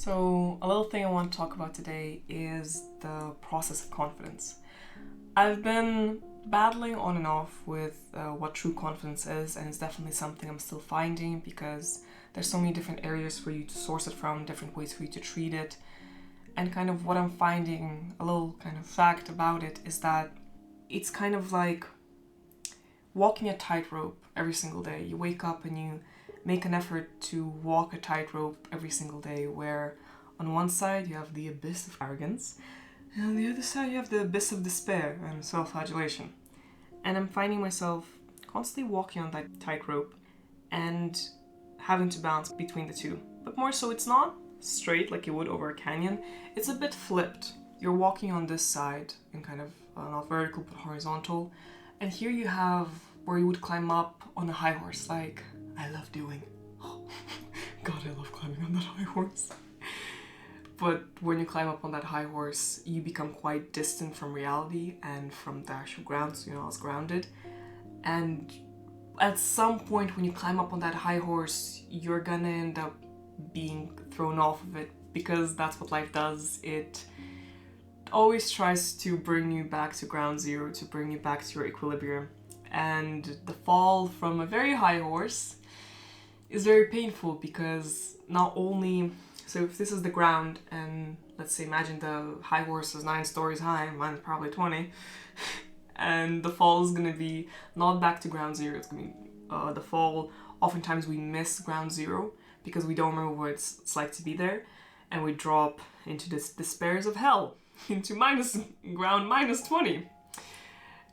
So, a little thing I want to talk about today is the process of confidence. I've been battling on and off with what true confidence is, and it's definitely something I'm still finding because there's so many different areas for you to source it from, different ways for you to treat it. And kind of what I'm finding, a little kind of fact about it, is that it's kind of like walking a tightrope every single day. You wake up and you make an effort to walk a tightrope every single day, where on one side you have the abyss of arrogance, and on the other side you have the abyss of despair and self-flagellation. And I'm finding myself constantly walking on that tightrope and having to balance between the two. But more so, it's not straight like you would over a canyon, it's a bit flipped. You're walking on this side in kind of not vertical but horizontal, and here you have where you would climb up on a high horse, like I love doing. God, I love climbing on that high horse. But when you climb up on that high horse, you become quite distant from reality and from the actual ground, so you're not as grounded. And at some point when you climb up on that high horse, you're gonna end up being thrown off of it, because that's what life does. It always tries to bring you back to ground zero, to bring you back to your equilibrium. And the fall from a very high horse is very painful, because not only, so if this is the ground, and let's say imagine the high horse is 9 stories high, mine's probably 20, and the fall is going to be not back to ground zero, it's going to be the fall. Oftentimes we miss ground zero because we don't remember what it's like to be there, and we drop into this despairs of hell, into ground minus 20.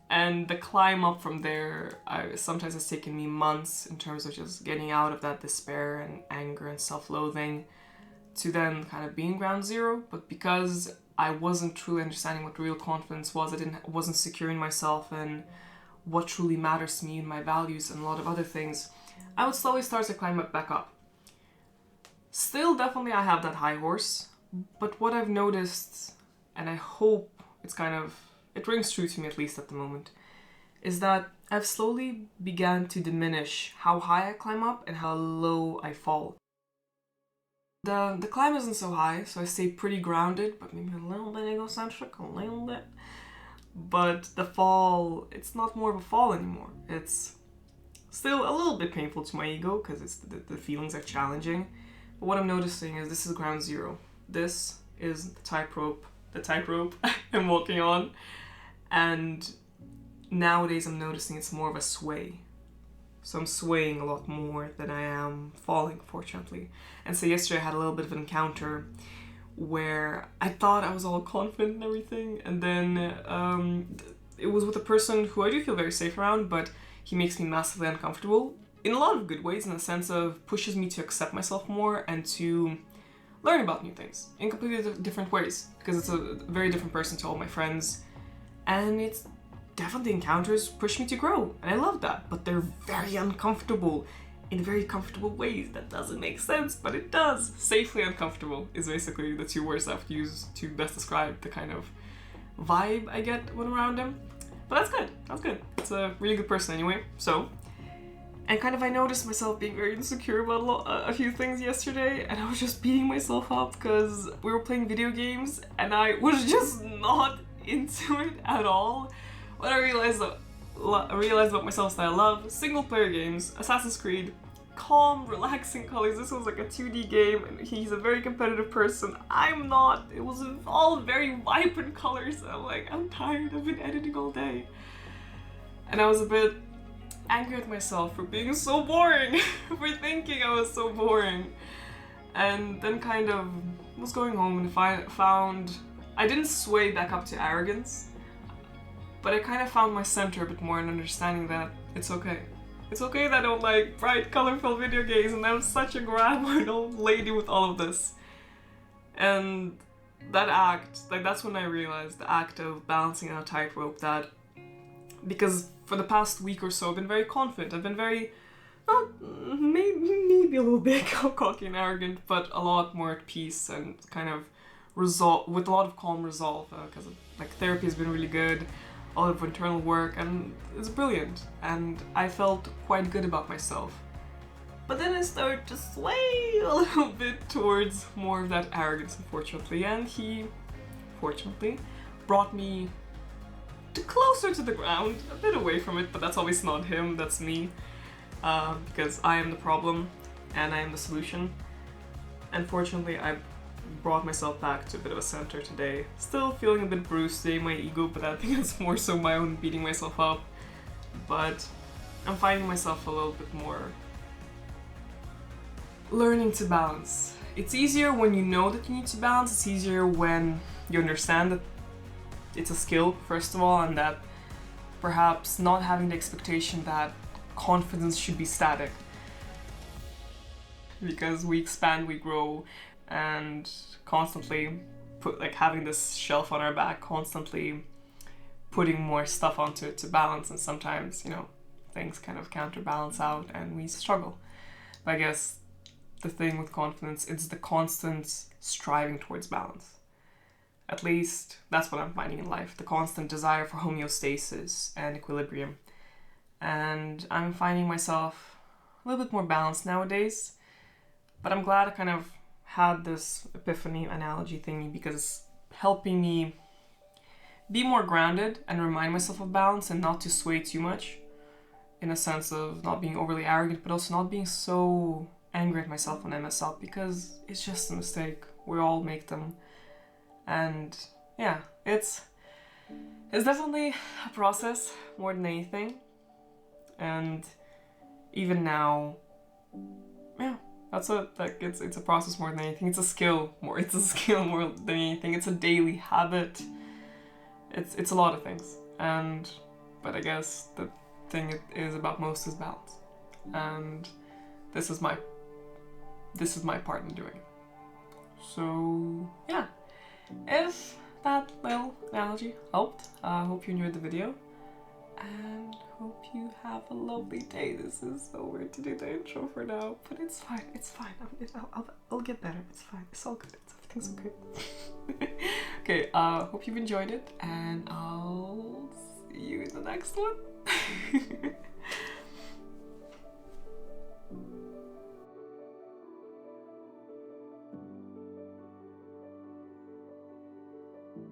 And the climb up from there, sometimes it's taken me months in terms of just getting out of that despair and anger and self-loathing to then kind of being ground zero. But because I wasn't truly understanding what real confidence was, wasn't secure in myself and what truly matters to me and my values and a lot of other things, I would slowly start to climb back up. Still, definitely I have that high horse, but what I've noticed, and I hope it rings true to me, at least at the moment, is that I've slowly began to diminish how high I climb up and how low I fall. The climb isn't so high, so I stay pretty grounded, but maybe a little bit egocentric, a little bit. But the fall, it's not more of a fall anymore. It's still a little bit painful to my ego, because the feelings are challenging. But what I'm noticing is this is ground zero. This is the tightrope I'm walking on. And nowadays I'm noticing it's more of a sway. So I'm swaying a lot more than I am falling, fortunately. And so yesterday I had a little bit of an encounter where I thought I was all confident and everything, and then it was with a person who I do feel very safe around, but he makes me massively uncomfortable in a lot of good ways, in the sense of pushes me to accept myself more and to learn about new things in completely different ways, because it's a very different person to all my friends. And it's definitely encounters push me to grow, and I love that, but they're very uncomfortable in very comfortable ways. That doesn't make sense, but it does. Safely uncomfortable is basically the 2 words I've used to best describe the kind of vibe I get when around him. But that's good. It's a really good person anyway. So, and kind of I noticed myself being very insecure about a few things yesterday, and I was just beating myself up because we were playing video games and I was just not into it at all. When I realized about myself that I love single player games, Assassin's Creed, calm, relaxing colors. This was like a 2D game, and he's a very competitive person. I'm not. It was all very vibrant colors. I'm like, I'm tired, I've been editing all day. And I was a bit angry at myself for being so boring, for thinking I was so boring. And then kind of was going home and found I didn't sway back up to arrogance, but I kind of found my center a bit more in understanding that it's okay. It's okay that I don't like bright, colorful video games, and I'm such a grandma old lady with all of this. And that act, that's when I realized the act of balancing on a tightrope, that because for the past week or so I've been very confident, I've been very, maybe a little bit cocky and arrogant, but a lot more at peace and kind of with a lot of calm resolve, because therapy has been really good, a lot of internal work, and it's brilliant, and I felt quite good about myself. But then I started to sway a little bit towards more of that arrogance, unfortunately, and he, fortunately, brought me closer to the ground, a bit away from it, but that's obviously not him, that's me, because I am the problem and I am the solution. And fortunately, I brought myself back to a bit of a center today. Still feeling a bit bruised today, my ego, but I think it's more so my own beating myself up. But I'm finding myself a little bit more learning to balance. It's easier when you know that you need to balance. It's easier when you understand that it's a skill, first of all, and that perhaps not having the expectation that confidence should be static. Because we expand, we grow, and constantly having this shelf on our back, constantly putting more stuff onto it to balance, and sometimes, things kind of counterbalance out and we struggle. But I guess the thing with confidence, it's the constant striving towards balance. At least that's what I'm finding in life, the constant desire for homeostasis and equilibrium. And I'm finding myself a little bit more balanced nowadays, but I'm glad I kind of had this epiphany analogy thingy because it's helping me be more grounded and remind myself of balance and not to sway too much, in a sense of not being overly arrogant, but also not being so angry at myself when I mess up, because it's just a mistake. We all make them. And yeah, it's definitely a process more than anything. And even now, yeah, it's a process more than anything. It's a skill more than anything. It's a daily habit. It's a lot of things. But I guess the thing it is about most is balance. And this is my part in doing it. So yeah, if that little analogy helped, I hope you enjoyed the video, and hope you have a lovely day. This is so weird to do the intro for now, but it's fine. I'll get better. It's fine. It's all good. Everything's okay. Okay, hope you've enjoyed it, and I'll see you in the next one.